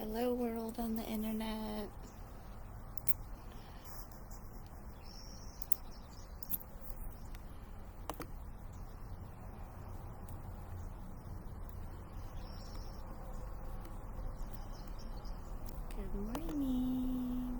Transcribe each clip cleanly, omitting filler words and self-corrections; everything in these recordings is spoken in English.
Hello world on the internet. Good morning.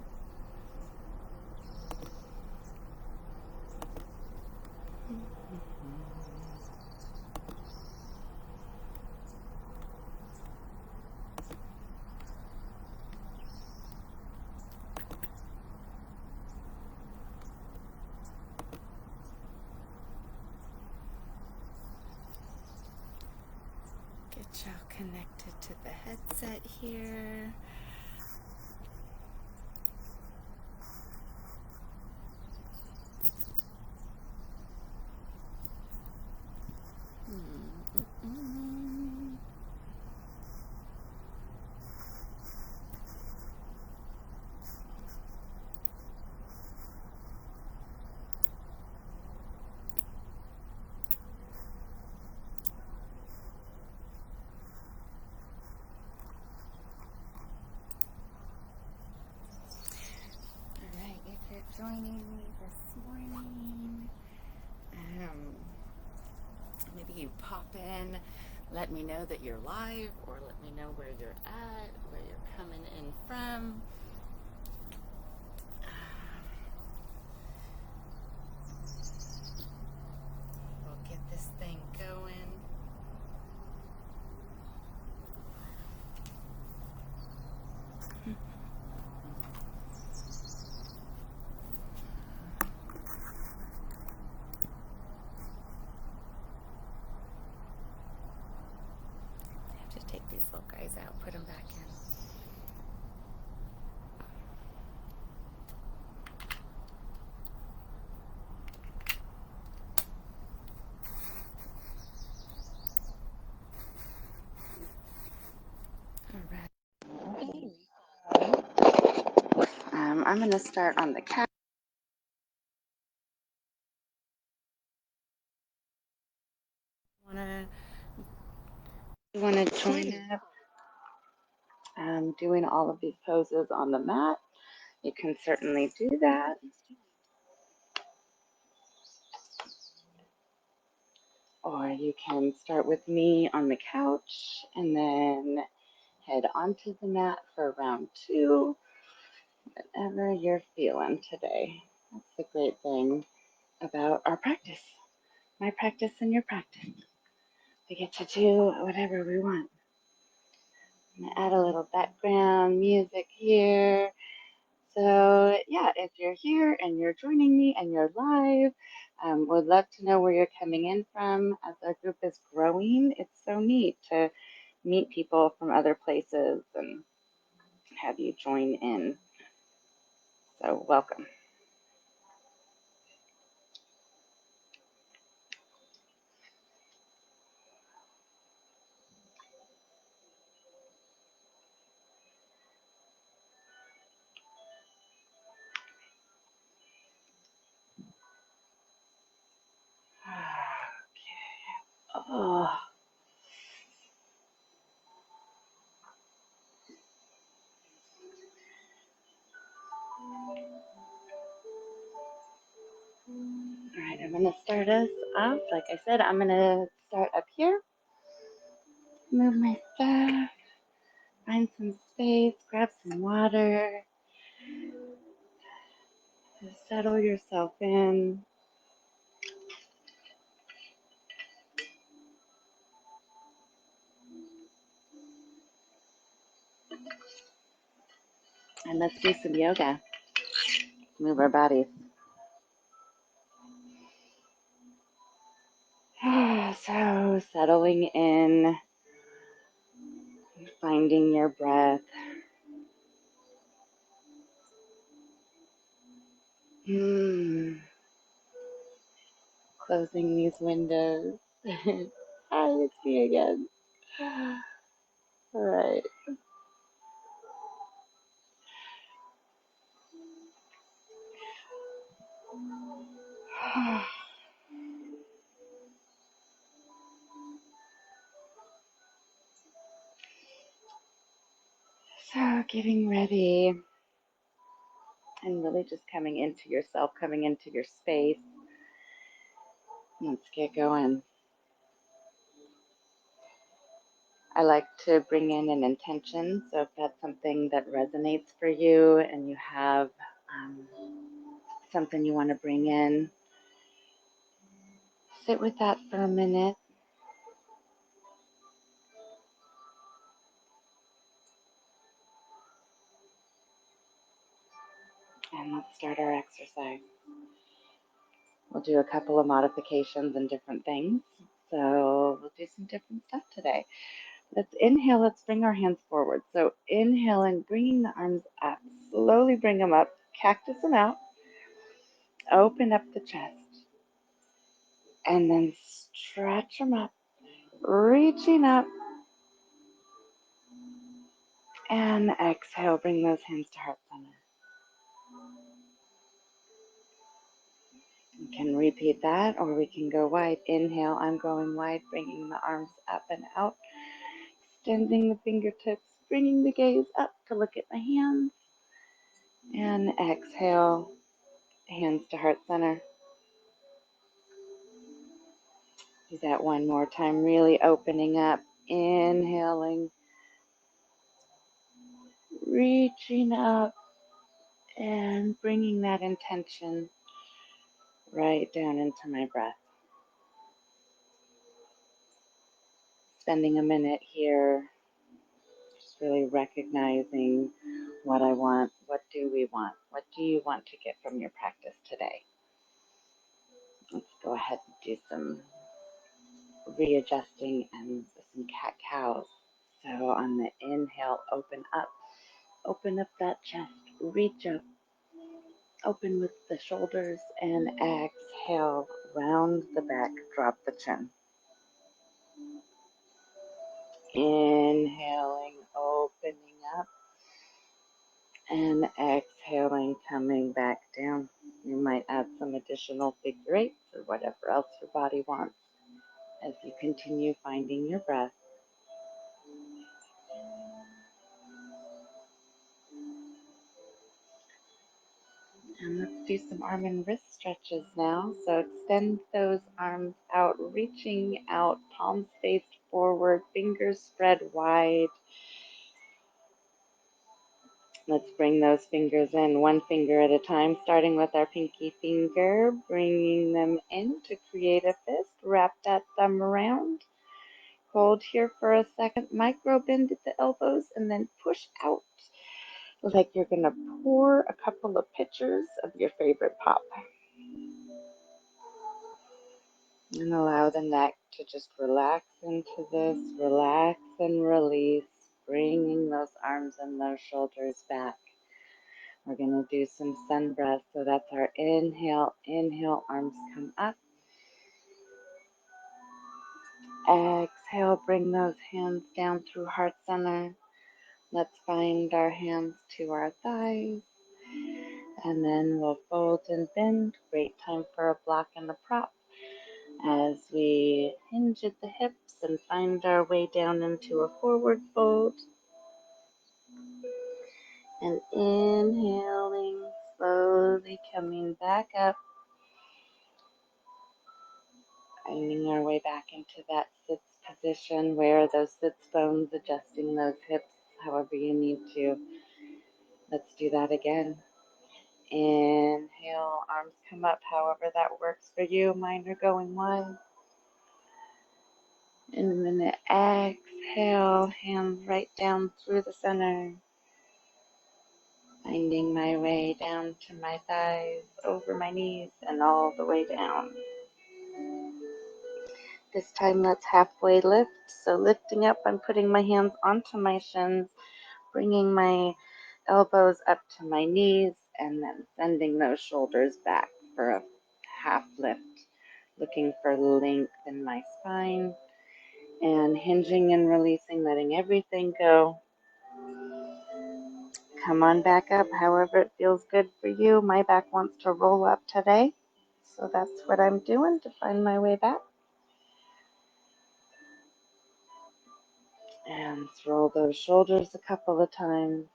Get y'all connected to the headset here. Alright, if you're joining me this morning, maybe you pop in, let me know that you're live, or let me know where you're at, where you're coming in from. We'll get this thing going. I have to take these little guys out, put them back in. I'm going to start on the couch. You want to join up doing all of these poses on the mat? You can certainly do that. Or you can start with me on the couch and then head onto the mat for round 2, whatever you're feeling today. That's the great thing about our practice. My practice and your practice. We get to do whatever we want. I'm going to add a little background music here. So yeah, if you're here and you're joining me and you're live, would love to know where you're coming in from. As our group is growing, it's so neat to meet people from other places and have you join in. So welcome. Okay. Oh. All right, I'm going to start us off. Like I said, I'm going to start up here. Move my stuff. Find some space. Grab some water. Just settle yourself in. And let's do some yoga. Move our bodies. So settling in, finding your breath. Closing these windows. Hi, it's me again. All right. So Getting ready and really just coming into yourself, coming into your space. Let's get going. I like to bring in an intention. So if that's something that resonates for you and you have something you want to bring in, sit with that for a minute. And let's start our exercise. We'll do a couple of modifications and different things. So we'll do some different stuff today. Let's inhale. Let's bring our hands forward. So inhaling, bringing the arms up. Slowly bring them up. Cactus them out. Open up the chest. And then stretch them up. Reaching up. And exhale. Bring those hands to heart center. We can repeat that or we can go wide. Inhale. I'm going wide. Bringing the arms up and out. Extending the fingertips. Bringing the gaze up to look at my hands. And exhale. Hands to heart center. Do that one more time, really opening up, inhaling, reaching up, and bringing that intention right down into my breath. Spending a minute here, just really recognizing what I want, what do we want, what do you want to get from your practice today? Let's go ahead and do some readjusting and some cat-cows. So on the inhale, open up that chest, reach up, open with the shoulders, and exhale, round the back, drop the chin. Inhaling, opening up, and exhaling, coming back down. You might add some additional figure eights or whatever else your body wants as you continue finding your breath. And let's do some arm and wrist stretches now. So extend those arms out, reaching out, palms faced forward, fingers spread wide. Let's bring those fingers in one finger at a time, starting with our pinky finger, bringing them in to create a fist. Wrap that thumb around. Hold here for a second, micro bend at the elbows, and then push out like you're going to pour a couple of pitchers of your favorite pop. And allow the neck to just relax into this, relax and release, bringing those arms and those shoulders back. We're going to do some sun breath. So that's our inhale, arms come up. Exhale, bring those hands down through heart center. Let's find our hands to our thighs. And then we'll fold and bend. Great time for a block and a prop as we hinge at the hips and find our way down into a forward fold. And inhaling, slowly coming back up, finding our way back into that sits position where those sits bones, adjusting those hips however you need to. Let's do that again. Inhale, arms come up however that works for you. Mine are going wide. In a minute, exhale, hands right down through the center. Finding my way down to my thighs, over my knees, and all the way down. This time let's halfway lift. So lifting up, I'm putting my hands onto my shins, bringing my elbows up to my knees, and then sending those shoulders back for a half lift. Looking for length in my spine, and hinging and releasing, letting everything go. Come on back up, however it feels good for you. My back wants to roll up today, so that's what I'm doing to find my way back. And roll those shoulders a couple of times.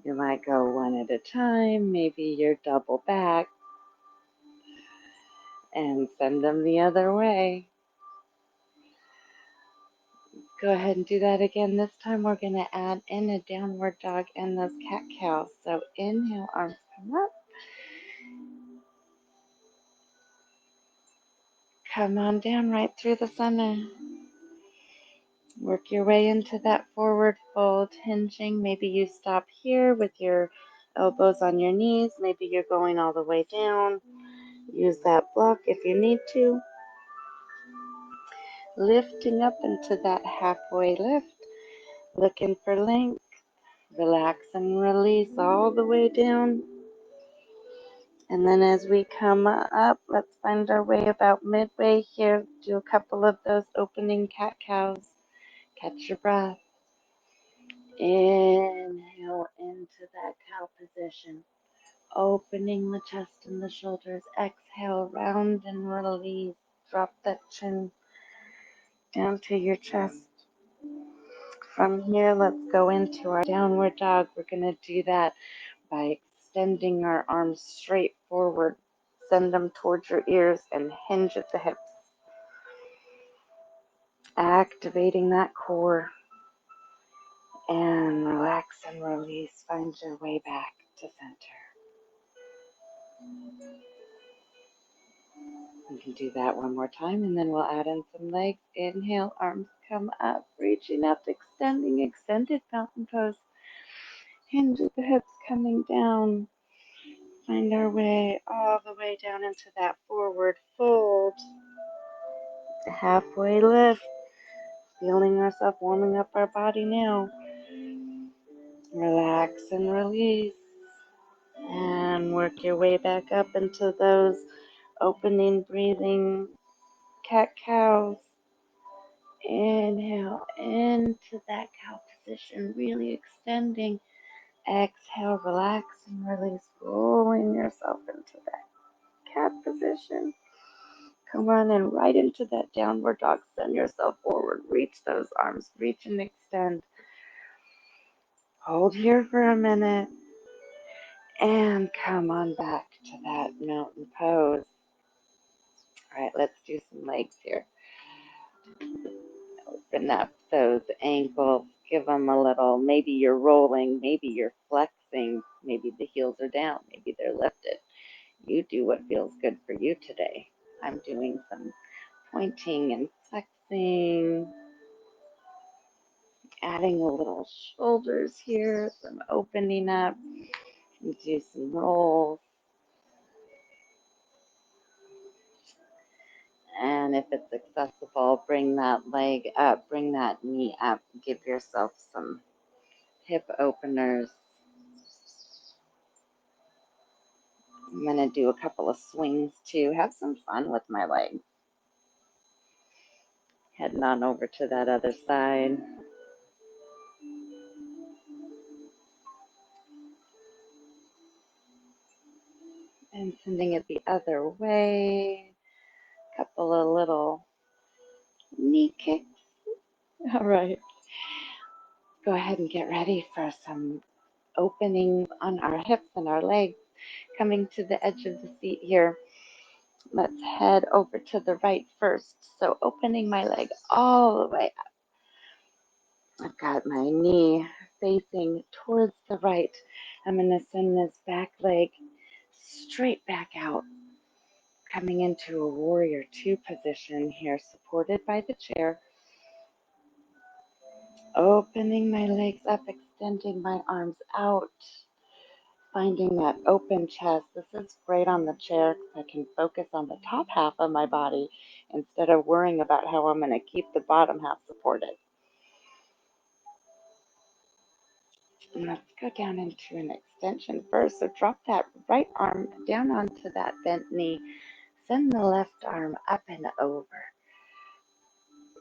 You might go one at a time. Maybe you're double back and send them the other way. Go ahead and do that again. This time we're going to add in a downward dog and those cat cows. So inhale, arms come up. Come on down right through the center. Work your way into that forward fold, hinging. Maybe you stop here with your elbows on your knees. Maybe you're going all the way down. Use that block if you need to. Lifting up into that halfway lift. Looking for length. Relax and release all the way down. And then as we come up, let's find our way about midway here. Do a couple of those opening cat cows. Catch your breath. Inhale into that cow position. Opening the chest and the shoulders. Exhale, round and release. Drop that chin down to your chest. From here, let's go into our downward dog. We're going to do that by extending our arms straight forward. Send them towards your ears and hinge at the hips. Activating that core. And relax and release. Find your way back to center. You can do that one more time, and then we'll add in some legs. Inhale, arms come up, reaching up, extending, extended mountain pose. Hinge at the hips coming down. Find our way all the way down into that forward fold. Halfway lift. Feeling ourselves warming up our body now. Relax and release. And work your way back up into those opening, breathing cat cows. Inhale into that cow position, really extending. Exhale, relax and release, rolling yourself into that cat position. Come on and right into that downward dog. Send yourself forward. Reach those arms, reach and extend. Hold here for a minute. And come on back to that mountain pose. All right, let's do some legs here. Open up those ankles. Give them a little, maybe you're rolling, maybe you're flexing, maybe the heels are down, maybe they're lifted. You do what feels good for you today. I'm doing some pointing and flexing, adding a little shoulders here, some opening up, and do some rolls. And if it's accessible, bring that leg up, bring that knee up, give yourself some hip openers. I'm going to do a couple of swings too. Have some fun with my legs. Heading on over to that other side. And sending it the other way. Couple of little knee kicks. All right. Go ahead and get ready for some opening on our hips and our legs. Coming to the edge of the seat here. Let's head over to the right first. So opening my leg all the way up. I've got my knee facing towards the right. I'm going to send this back leg straight back out. Coming into a warrior two position here, supported by the chair. Opening my legs up, extending my arms out. Finding that open chest. This is great on the chair because I can focus on the top half of my body instead of worrying about how I'm going to keep the bottom half supported. And let's go down into an extension first. So drop that right arm down onto that bent knee. Send the left arm up and over.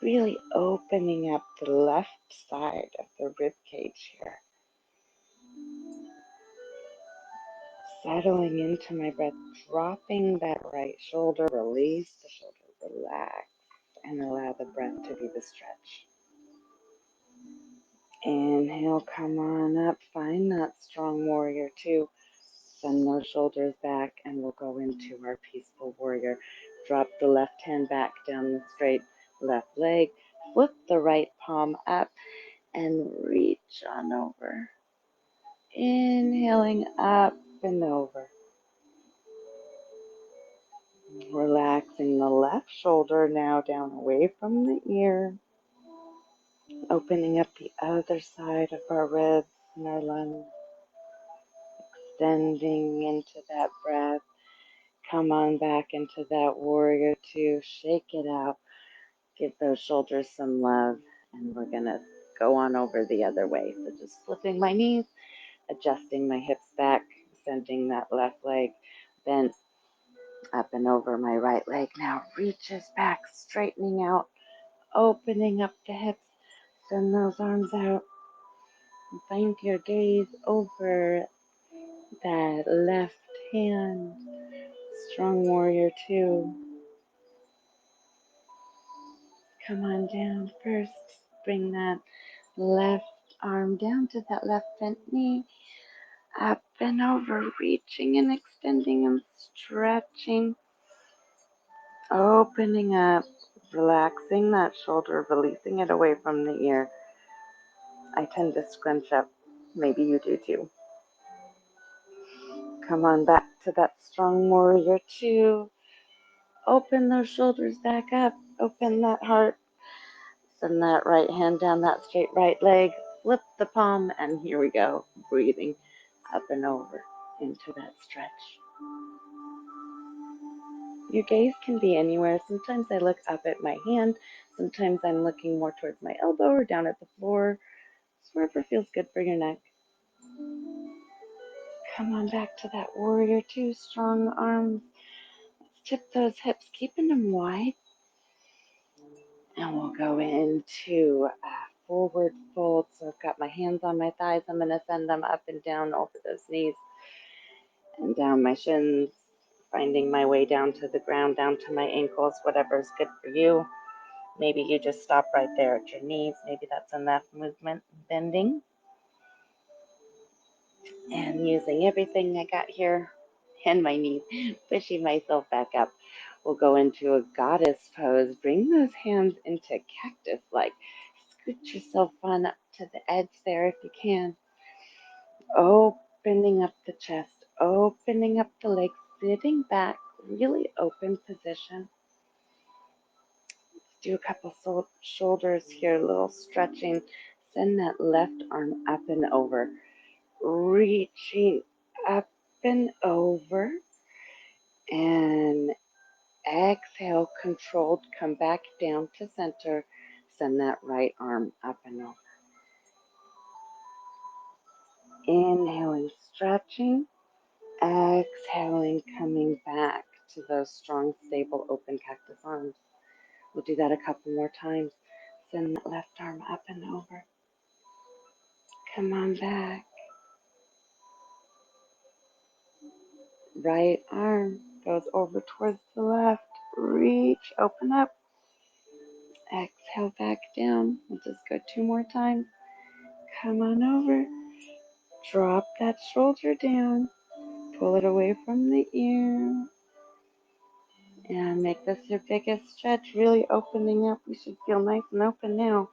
Really opening up the left side of the rib cage here. Settling into my breath, dropping that right shoulder, release the shoulder, relax, and allow the breath to be the stretch. Inhale, come on up. Find that strong warrior two. Send those shoulders back and we'll go into our peaceful warrior. Drop the left hand back down the straight left leg. Flip the right palm up and reach on over. Inhaling up and over. Relaxing the left shoulder now down away from the ear. Opening up the other side of our ribs and our lungs. Extending into that breath. Come on back into that warrior two. Shake it out. Give those shoulders some love. And we're going to go on over the other way. So just flipping my knees, adjusting my hips back, sending that left leg bent up and over. My right leg now reaches back, straightening out, opening up the hips. Send those arms out. And find your gaze over that left hand. Strong warrior two. Come on down first. Bring that left arm down to that left bent knee. Up and over, reaching and extending and stretching. Opening up, relaxing that shoulder, releasing it away from the ear. I tend to scrunch up. Maybe you do too. Come on back to that strong warrior two. Open those shoulders back up. Open that heart. Send that right hand down that straight right leg. Flip the palm, and here we go. Breathing up and over into that stretch. Your gaze can be anywhere. Sometimes I look up at my hand. Sometimes I'm looking more towards my elbow or down at the floor. It's wherever feels good for your neck. Come on back to that warrior two. Strong arms. Let's tip those hips, keeping them wide. And we'll go into a forward fold. So I've got my hands on my thighs. I'm going to send them up and down over those knees and down my shins, finding my way down to the ground, down to my ankles, whatever's good for you. Maybe you just stop right there at your knees. Maybe that's enough movement, bending. And using everything I got here and my knees, pushing myself back up. We'll go into a goddess pose. Bring those hands into cactus-like. Scoot yourself on up to the edge there if you can. Opening up the chest, opening up the legs, sitting back, really open position. Do a couple shoulders here, a little stretching. Send that left arm up and over. Reaching up and over. And exhale, controlled, come back down to center. Send that right arm up and over. Inhaling, stretching. Exhaling, coming back to those strong, stable, open cactus arms. We'll do that a couple more times. Send that left arm up and over. Come on back. Right arm goes over towards the left. Reach, open up. Exhale back down. We'll just go two more times. Come on over. Drop that shoulder down. Pull it away from the ear. And make this your biggest stretch, really opening up. You should feel nice and open now.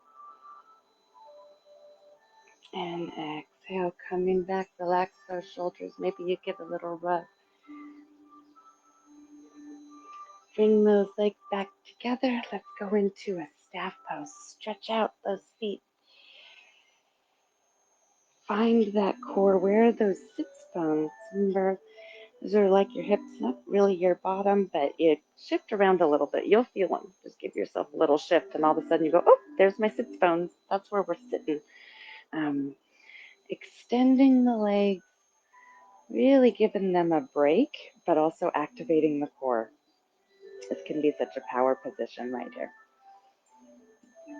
And exhale, coming back, relax those shoulders. Maybe you give a little rub. Bring those legs back together. Let's go into a staff pose. Stretch out those feet. Find that core. Where are those sits bones? Remember, those are like your hips, not really your bottom, but you shift around a little bit. You'll feel them. Just give yourself a little shift, and all of a sudden you go, oh, there's my sits bones. That's where we're sitting. Extending the legs, really giving them a break, but also activating the core. This can be such a power position right here.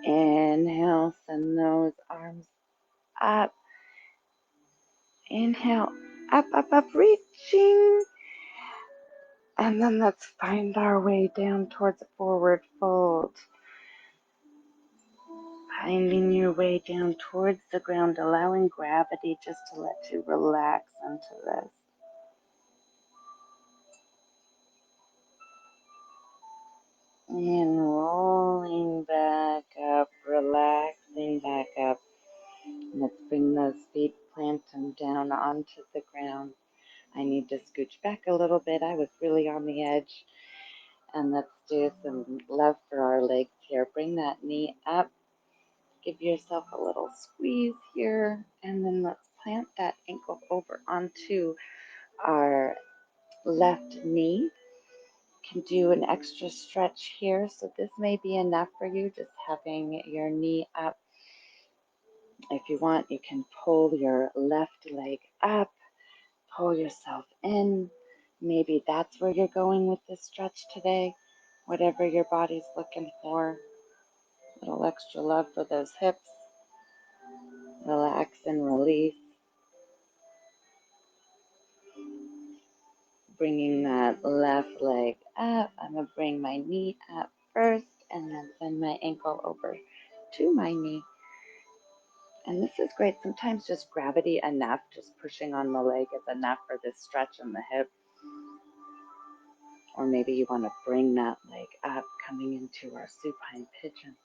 Inhale, send those arms up. Inhale, up, up, up, reaching. And then let's find our way down towards a forward fold. Finding your way down towards the ground, allowing gravity just to let you relax into this. And rolling back up, relaxing back up. Let's bring those feet, plant them down onto the ground. I need to scooch back a little bit. I was really on the edge. And let's do some love for our legs here. Bring that knee up. Give yourself a little squeeze here. And then let's plant that ankle over onto our left knee. Can do an extra stretch here. So this may be enough for you, just having your knee up. If you want, you can pull your left leg up, pull yourself in. Maybe that's where you're going with this stretch today. Whatever your body's looking for. A little extra love for those hips. Relax and release. Bringing that left leg up. I'm going to bring my knee up first and then send my ankle over to my knee. And this is great. Sometimes just gravity enough, just pushing on the leg is enough for this stretch in the hip. Or maybe you want to bring that leg up, coming into our supine pigeon.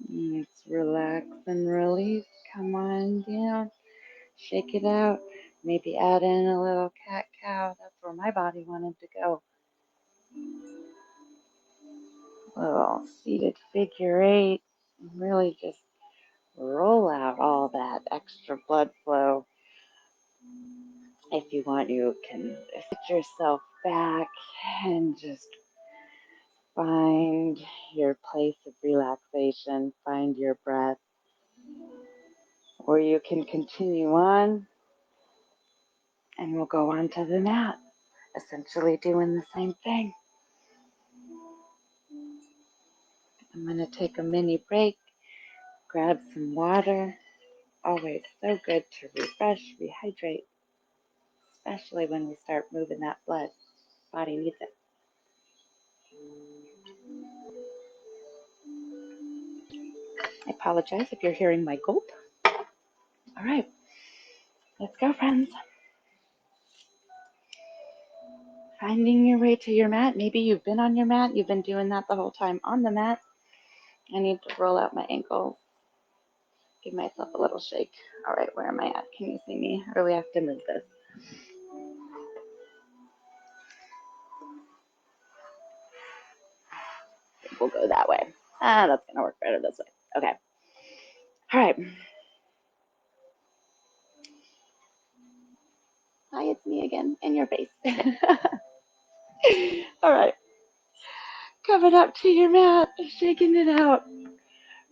Let's relax and release. Come on down. Shake it out. Maybe add in a little cat-cow. That's where my body wanted to go. A little seated figure eight. Really just roll out all that extra blood flow. If you want, you can sit yourself back and just find your place of relaxation. Find your breath. Or you can continue on and we'll go on to the mat, essentially doing the same thing. I'm going to take a mini break, grab some water. Always so good to refresh, rehydrate, especially when we start moving that blood. Body needs it. I apologize if you're hearing my gulp. All right, let's go, friends. Finding your way to your mat. Maybe you've been on your mat. You've been doing that the whole time on the mat. I need to roll out my ankles. Give myself a little shake. All right, where am I at? Can you see me? Or do we have to move this? We'll go that way. That's going to work better this way. Okay. All right. Hi, it's me again in your face. All right. Coming up to your mat, shaking it out.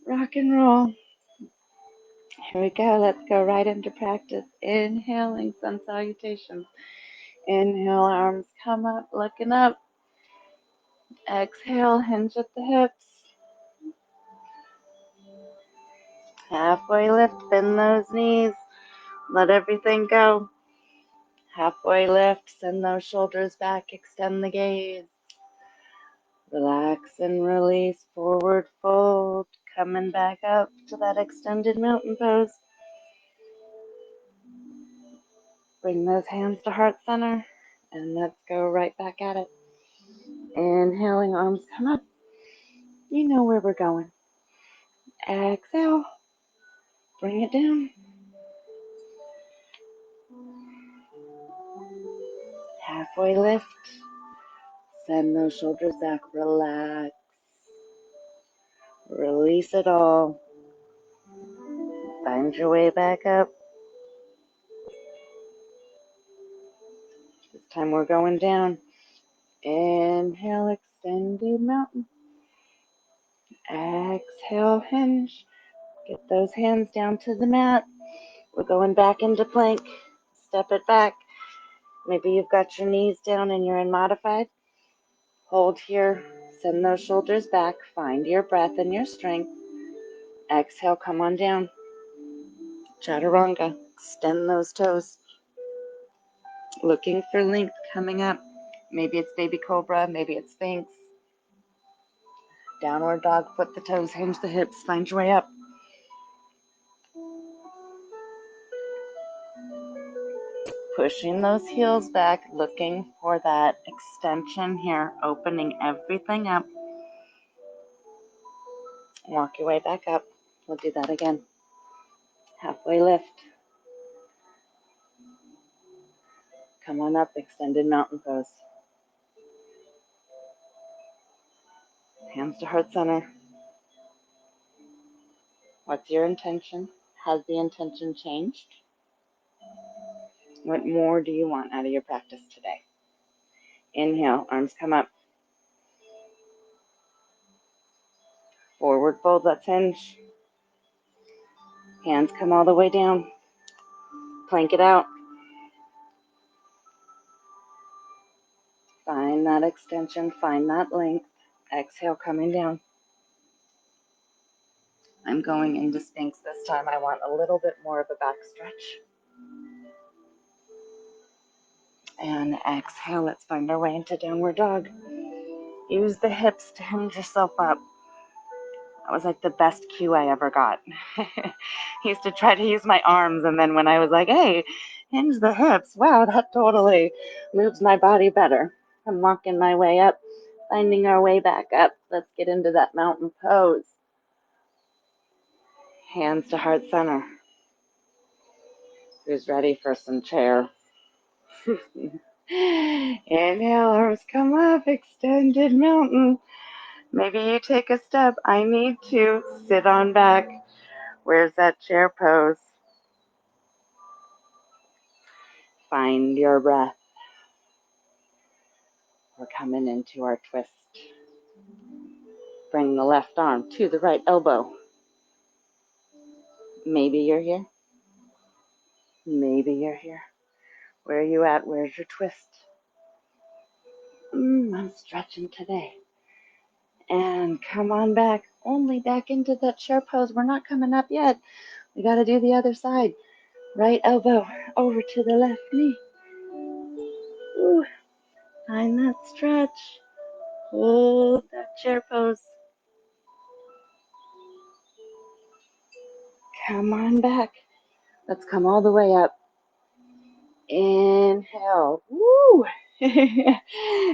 Rock and roll. Here we go. Let's go right into practice. Inhaling sun salutations. Inhale, arms come up, looking up. Exhale, hinge at the hips. Halfway lift, bend those knees. Let everything go. Halfway lift, send those shoulders back, extend the gaze. Relax and release, forward fold, coming back up to that extended mountain pose. Bring those hands to heart center, and let's go right back at it. Inhaling, arms come up. You know where we're going. Exhale, bring it down. Halfway lift, send those shoulders back, relax. Release it all. Find your way back up. This time we're going down. Inhale, extended mountain. Exhale, hinge. Get those hands down to the mat. We're going back into plank. Step it back. Maybe you've got your knees down and you're in modified. Hold here. Send those shoulders back. Find your breath and your strength. Exhale, come on down. Chaturanga. Extend those toes. Looking for length coming up. Maybe it's baby cobra. Maybe it's sphinx. Downward dog, flip the toes, hinge the hips, find your way up. Pushing those heels back, looking for that extension here, opening everything up. Walk your way back up. We'll do that again. Halfway lift. Come on up, extended mountain pose. Hands to heart center. What's your intention? Has the intention changed? What more do you want out of your practice today? Inhale, arms come up. Forward fold, let's hinge. Hands come all the way down. Plank it out. Find that extension, find that length. Exhale, coming down. I'm going into Sphinx this time. I want a little bit more of a back stretch. And exhale, let's find our way into downward dog. Use the hips to hinge yourself up. That was like the best cue I ever got. I used to try to use my arms, and then when I was like, hey, hinge the hips, wow, that totally moves my body better. I'm walking my way up, finding our way back up. Let's get into that mountain pose. Hands to heart center. Who's ready for some chair? Inhale, arms come up, extended mountain. Maybe you take a step. I need to sit on back. Where's that chair pose? Find your breath. We're coming into our twist. Bring the left arm to the right elbow. Maybe you're here. Maybe you're here. Where are you at? Where's your twist? I'm stretching today. And come on back. Only back into that chair pose. We're not coming up yet. We got to do the other side. Right elbow over to the left knee. Ooh, find that stretch. Hold that chair pose. Come on back. Let's come all the way up. Inhale. Woo!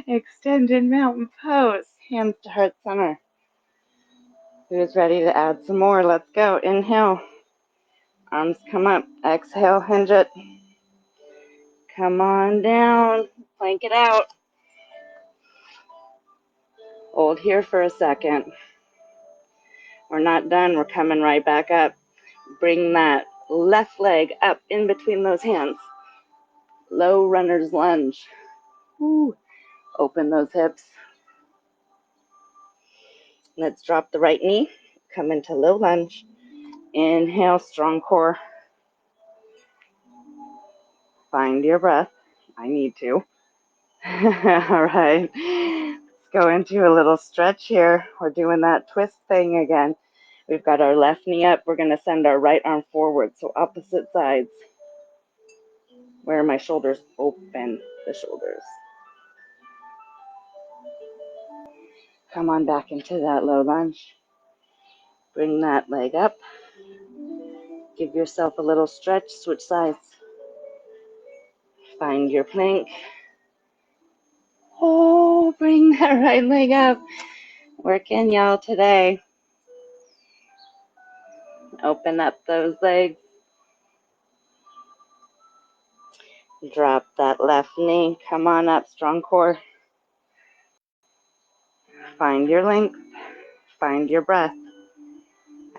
Extended mountain pose. Hands to heart center. Who's ready to add some more? Let's go. Inhale. Arms come up. Exhale, hinge it. Come on down. Plank it out. Hold here for a second. We're not done. We're coming right back up. Bring that left leg up in between those hands. Low runner's lunge. Woo. Open those hips. Let's drop the right knee. Come into low lunge. Inhale, strong core. Find your breath. I need to. All right. Let's go into a little stretch here. We're doing that twist thing again. We've got our left knee up. We're going to send our right arm forward. So opposite sides. Where are my shoulders? Open the shoulders. Come on back into that low lunge. Bring that leg up. Give yourself a little stretch. Switch sides. Find your plank. Oh, bring that right leg up. Working, y'all, today. Open up those legs. Drop that left knee. Come on up, strong core. Find your length. Find your breath.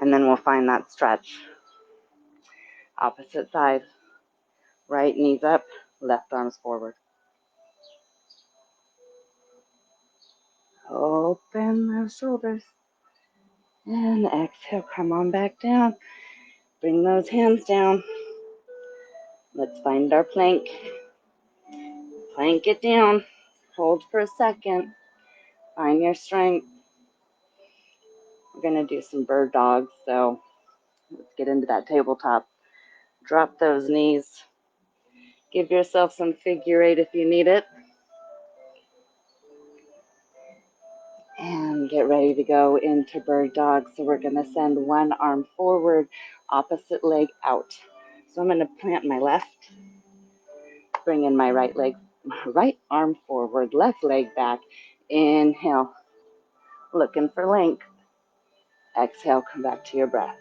And then we'll find that stretch. Opposite side. Right knees up, left arms forward. Open those shoulders. And exhale, come on back down. Bring those hands down. Let's find our plank. Plank it down. Hold for a second. Find your strength. We're going to do some bird dogs, so let's get into that tabletop. Drop those knees. Give yourself some figure eight if you need it. And and get ready to go into bird dog. So we're going to send one arm forward, opposite leg out. So I'm going to plant my left, bring in my right arm forward, left leg back. Inhale, looking for length. Exhale, come back to your breath.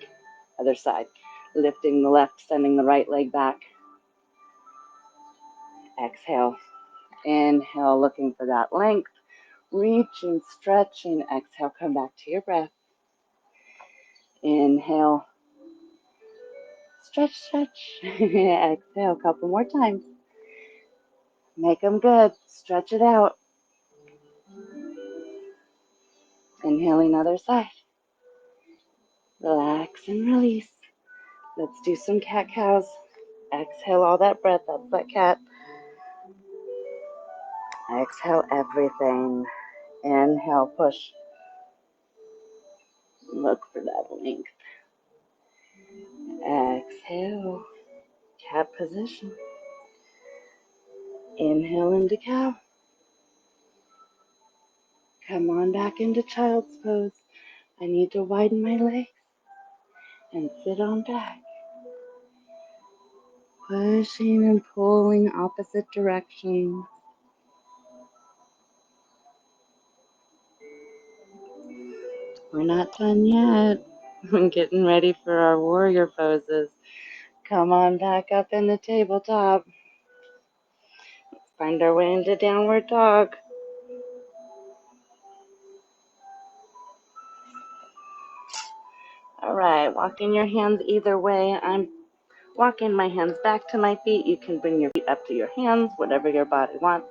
Other side, lifting the left, sending the right leg back. Exhale, inhale, looking for that length. Reaching, stretching. Exhale, come back to your breath. Inhale, stretch, stretch. Exhale, a couple more times. Make them good. Stretch it out. Inhaling other side. Relax and release. Let's do some cat-cows. Exhale all that breath. That's that cat. Exhale everything. Inhale, push. Look for that length. Exhale, cat position. Inhale into cow. Come on back into child's pose. I need to widen my legs and sit on back. Pushing and pulling opposite directions. We're not done yet. We're getting ready for our warrior poses. Come on back up in the tabletop. Find our way into downward dog. All right, walking your hands either way. I'm walking my hands back to my feet. You can bring your feet up to your hands, whatever your body wants.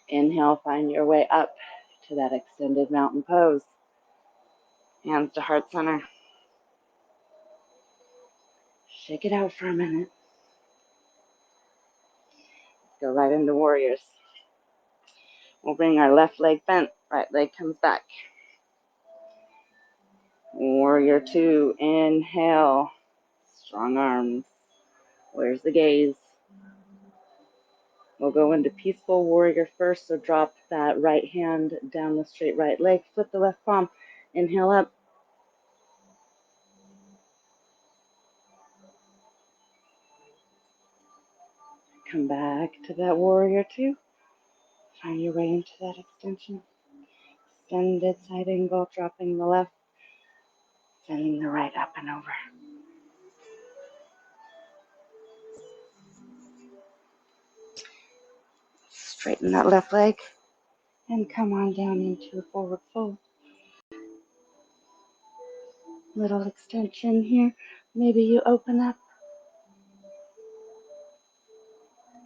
Inhale, find your way up to that extended mountain pose. Hands to heart center. Shake it out for a minute. Go right into warriors. We'll bring our left leg bent, right leg comes back. Warrior two, inhale, strong arms. Where's the gaze? We'll go into peaceful warrior first, so drop that right hand down the straight right leg, flip the left palm, inhale up. Come back to that warrior two. Find your way into that extension. Extended side angle, dropping the left, sending the right up and over. Straighten that left leg and come on down into a forward fold. Little extension here. Maybe you open up.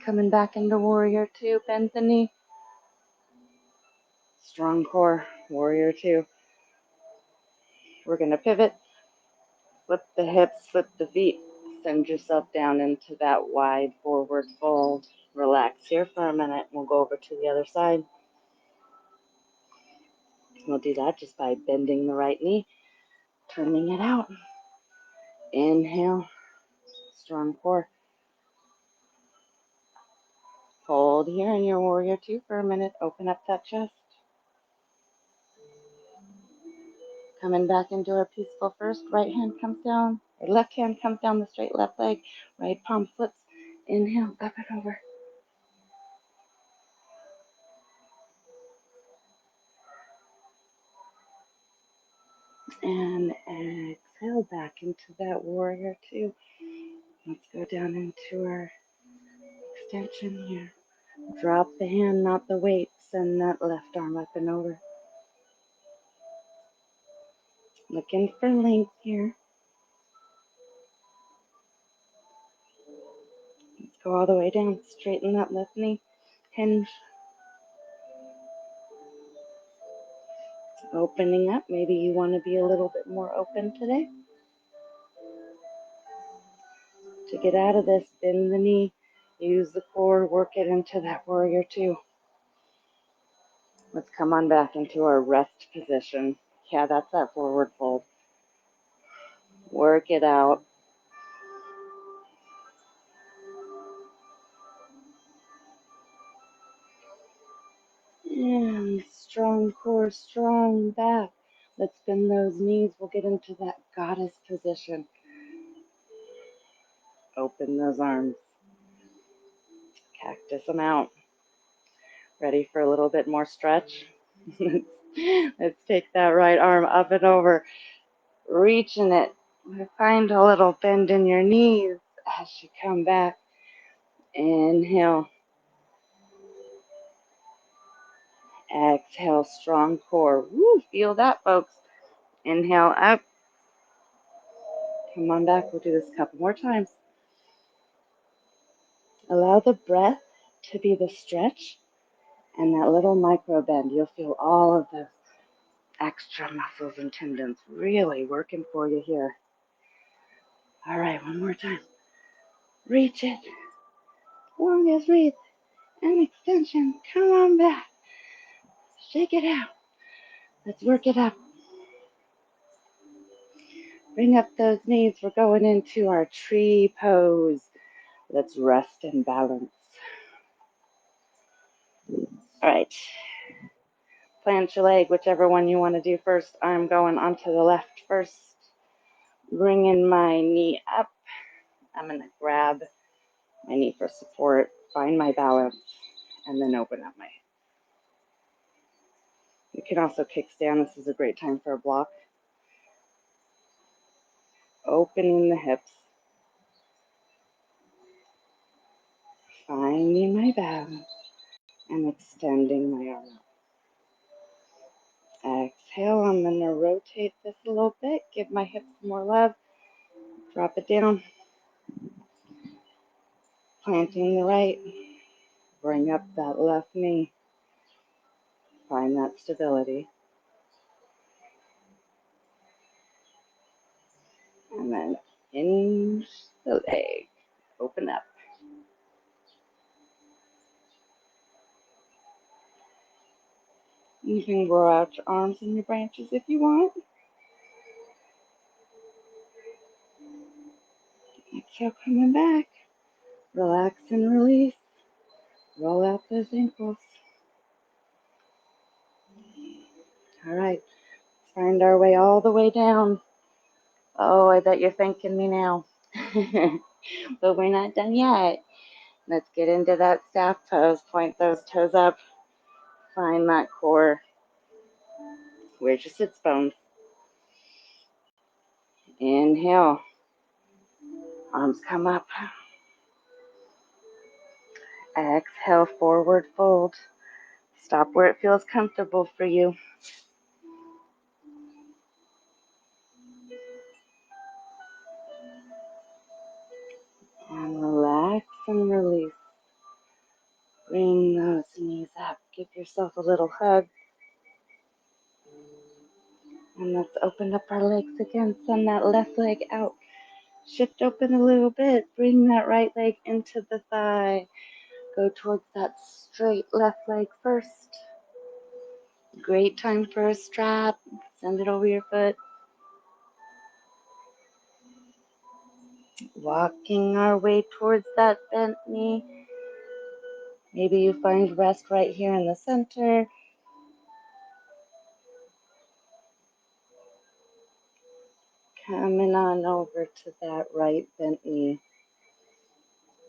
Coming back into warrior two, bend the knee. Strong core, warrior two. We're going to pivot, flip the hips, flip the feet. Send yourself down into that wide forward fold. Relax here for a minute. We'll go over to the other side. We'll do that just by bending the right knee, turning it out. Inhale, strong core. Hold here in your warrior two for a minute. Open up that chest. Coming back into our peaceful first. Right hand comes down. Or left hand comes down the straight left leg. Right palm flips. Inhale, up and over. And exhale back into that warrior two. Let's go down into our extension here. Drop the hand, not the weight. Send that left arm up and over. Looking for length here. Let's go all the way down. Straighten that left knee. Hinge. Opening up. Maybe you want to be a little bit more open today. To get out of this, bend the knee. Use the core. Work it into that warrior two. Let's come on back into our rest position. Yeah, that's that forward fold. Work it out. And strong core, strong back. Let's bend those knees. We'll get into that goddess position. Open those arms. Cactus them out. Ready for a little bit more stretch? Let's take that right arm up and over. Reaching it. Find a little bend in your knees as you come back. Inhale. Exhale, strong core. Woo, feel that, folks. Inhale up. Come on back. We'll do this a couple more times. Allow the breath to be the stretch and that little micro bend. You'll feel all of those extra muscles and tendons really working for you here. All right, one more time. Reach it. Longest breath and extension. Come on back. Shake it out. Let's work it up. Bring up those knees. We're going into our tree pose. Let's rest and balance. All right. Plant your leg, whichever one you want to do first. I'm going onto the left first. Bringing my knee up. I'm going to grab my knee for support, find my balance, and then open up my. You can also kickstand. This is a great time for a block. Opening the hips. Finding my balance and extending my arm out. Exhale, I'm going to rotate this a little bit, give my hips more love, drop it down, planting the right, bring up that left knee, find that stability, and then hinge the leg, open up. You can grow out your arms and your branches if you want. Exhale, coming back. Relax and release. Roll out those ankles. All right. Let's find our way all the way down. Oh, I bet you're thanking me now. But we're not done yet. Let's get into that staff pose. Point those toes up. Find that core. Where's your sits bones? Inhale. Arms come up. Exhale, forward fold. Stop where it feels comfortable for you. And relax and release. Bring those knees up. Give yourself a little hug. And let's open up our legs again. Send that left leg out. Shift open a little bit. Bring that right leg into the thigh. Go towards that straight left leg first. Great time for a strap. Send it over your foot. Walking our way towards that bent knee. Maybe you find rest right here in the center. Coming on over to that right bent knee.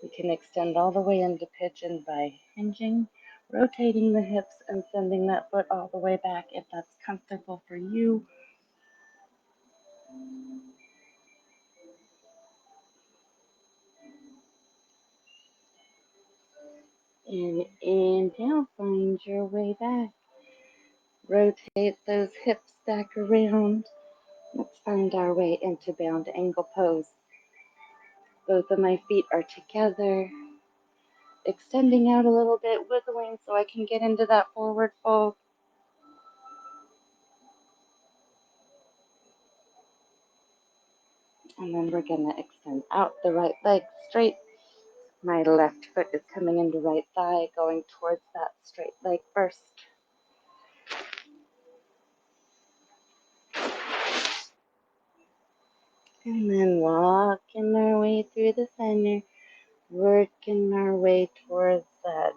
We can extend all the way into pigeon by hinging, rotating the hips, and sending that foot all the way back if that's comfortable for you. And inhale, find your way back. Rotate those hips back around. Let's find our way into bound angle pose. Both of my feet are together, extending out a little bit, wiggling so I can get into that forward fold. And then we're going to extend out the right leg straight. My left foot is coming into right thigh, going towards that straight leg first. And then walking our way through the center, working our way towards that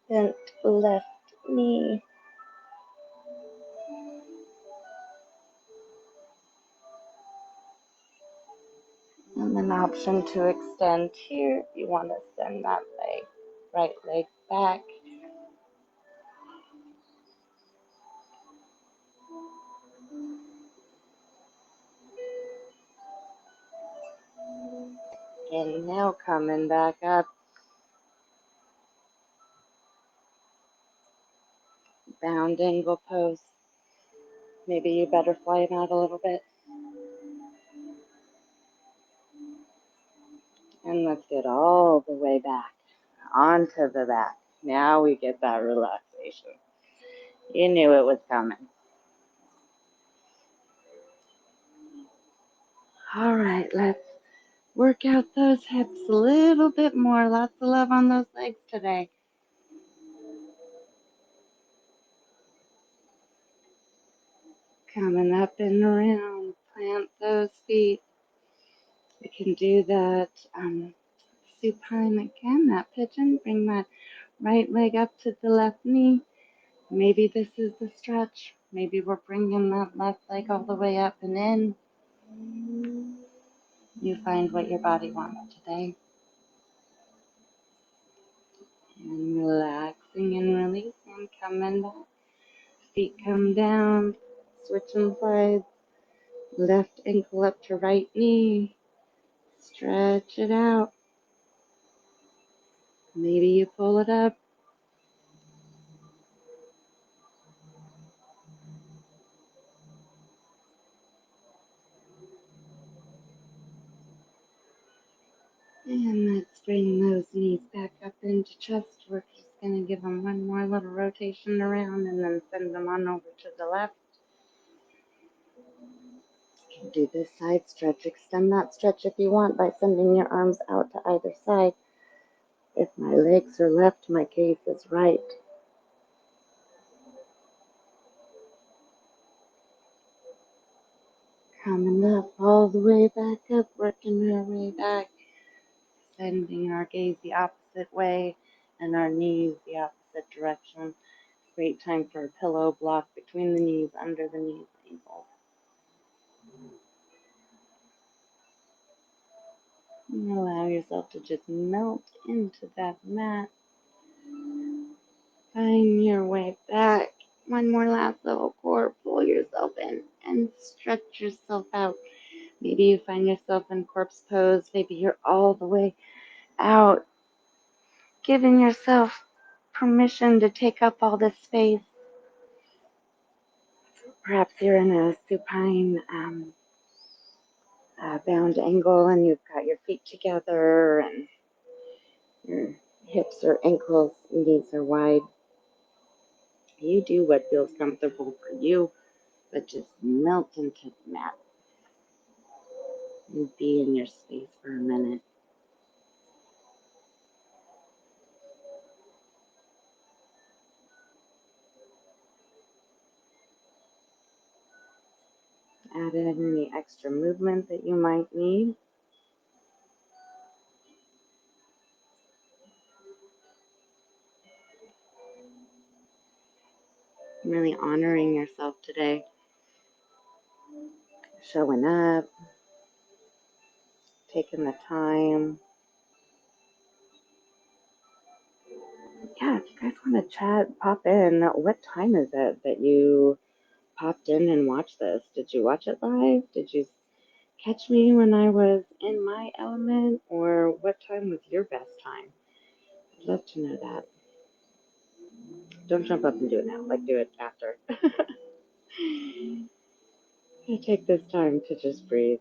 bent left knee. An option to extend here. You want to send that right leg back. And now coming back up. Bound angle pose. Maybe you butterfly it out a little bit. And let's get all the way back onto the back. Now we get that relaxation. You knew it was coming. All right, let's work out those hips a little bit more. Lots of love on those legs today. Coming up and around. Plant those feet. We can do that supine again, that pigeon. Bring that right leg up to the left knee. Maybe this is the stretch. Maybe we're bringing that left leg all the way up and in. You find what your body wants today. And relaxing and releasing. Coming back. Feet come down. Switching sides. Left ankle up to right knee. Stretch it out. Maybe you pull it up. And let's bring those knees back up into chest. We're just going to give them one more little rotation around and then send them on over to the left. You can do this side stretch. Extend that stretch if you want by sending your arms out to either side. If my legs are left, my gaze is right. Coming up all the way back up, working our way back. Sending our gaze the opposite way and our knees the opposite direction. Great time for a pillow block between the knees, under the knees, ankles. And allow yourself to just melt into that mat. Find your way back. One more last little core. Pull yourself in and stretch yourself out. Maybe you find yourself in corpse pose. Maybe you're all the way out. Giving yourself permission to take up all this space. Perhaps you're in a supine bound angle and you've got your feet together and your hips or ankles, knees are wide. You do what feels comfortable for you, but just melt into the mat and be in your space for a minute. Add in any extra movement that you might need. Really honoring yourself today. Showing up, taking the time. Yeah, if you guys want to chat, pop in. What time is it that you popped in and watched this? Did you watch it live? Did you catch me when I was in my element? Or what time was your best time? I'd love to know that. Don't jump up and do it now. Like, do it after. I take this time to just breathe.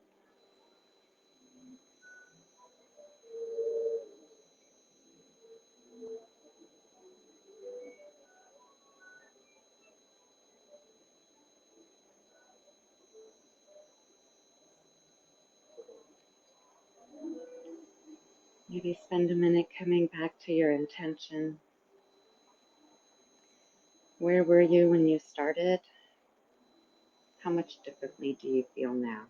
Maybe spend a minute coming back to your intention. Where were you when you started? How much differently do you feel now?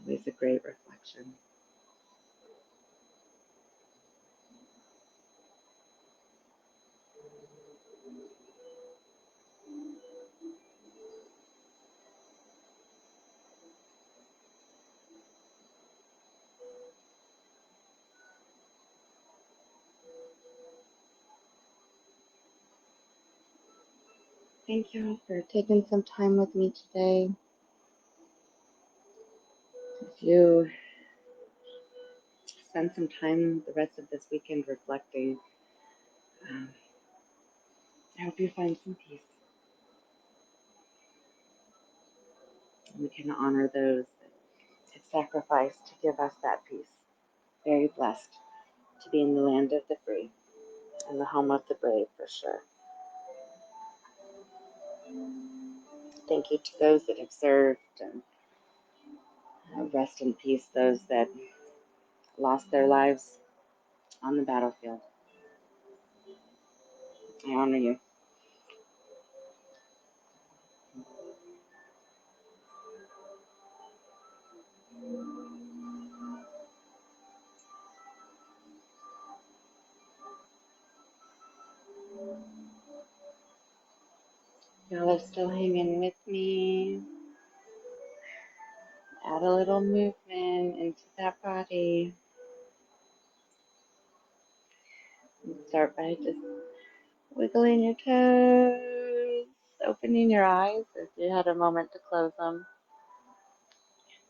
Always a great reflection. Thank you for taking some time with me today. If you spend some time the rest of this weekend reflecting, um, I hope you find some peace. And we can honor those that have sacrificed to give us that peace. Very blessed to be in the land of the free and the home of the brave for sure. Thank you to those that have served, and rest in peace those that lost their lives on the battlefield. I honor you. Y'all are still hanging with me. Add a little movement into that body. Start by just wiggling your toes, opening your eyes if you had a moment to close them.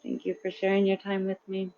Thank you for sharing your time with me.